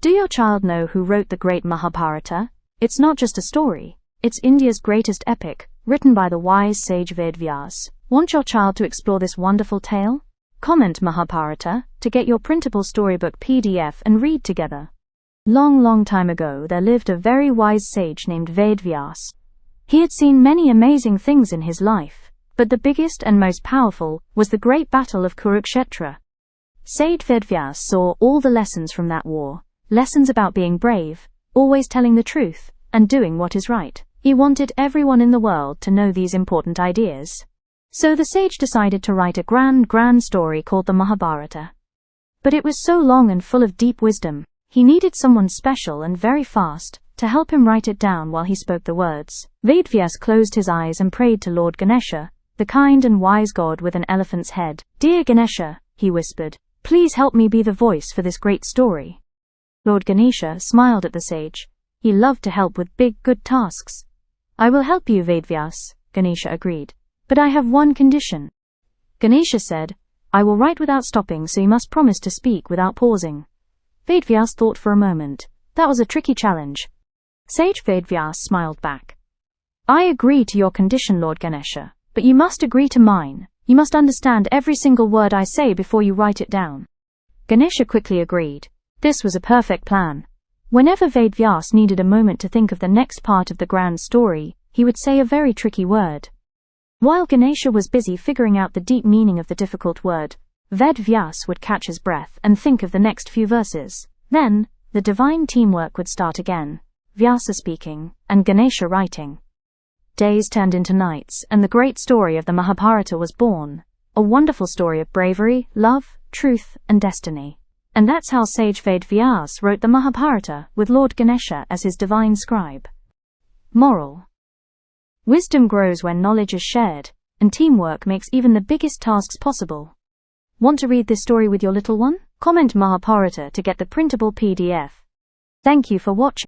Do your child know who wrote the great Mahabharata? It's not just a story. It's India's greatest epic, written by the wise sage Ved Vyas. Want your child to explore this wonderful tale? Comment Mahabharata to get your printable storybook PDF and read together. Long time ago there lived a very wise sage named Ved Vyas. He had seen many amazing things in his life, but the biggest and most powerful was the great Battle of Kurukshetra. Sage Ved Vyas saw all the lessons from that war, lessons about being brave, always telling the truth, and doing what is right. He wanted everyone in the world to know these important ideas. So the sage decided to write a grand story called the Mahabharata. But it was so long and full of deep wisdom, he needed someone special and very fast to help him write it down while he spoke the words. Ved Vyas closed his eyes and prayed to Lord Ganesha, the kind and wise god with an elephant's head. "Dear Ganesha," he whispered, "please help me be the voice for this great story." Lord Ganesha smiled at the sage. He loved to help with big, good tasks. "I will help you, Ved Vyas," Ganesha agreed. "But I have one condition." Ganesha said, "I will write without stopping, so you must promise to speak without pausing." Ved Vyas thought for a moment. That was a tricky challenge. Sage Ved Vyas smiled back. "I agree to your condition, Lord Ganesha, but you must agree to mine. You must understand every single word I say before you write it down." Ganesha quickly agreed. This was a perfect plan. Whenever Ved Vyas needed a moment to think of the next part of the grand story, he would say a very tricky word. While Ganesha was busy figuring out the deep meaning of the difficult word, Ved Vyas would catch his breath and think of the next few verses. Then, the divine teamwork would start again, Vyasa speaking, and Ganesha writing. Days turned into nights, and the great story of the Mahabharata was born, a wonderful story of bravery, love, truth, and destiny. And that's how sage Ved Vyas wrote the Mahabharata, with Lord Ganesha as his divine scribe. Moral: wisdom grows when knowledge is shared, and teamwork makes even the biggest tasks possible. Want to read this story with your little one? Comment Mahabharata to get the printable PDF. Thank you for watching.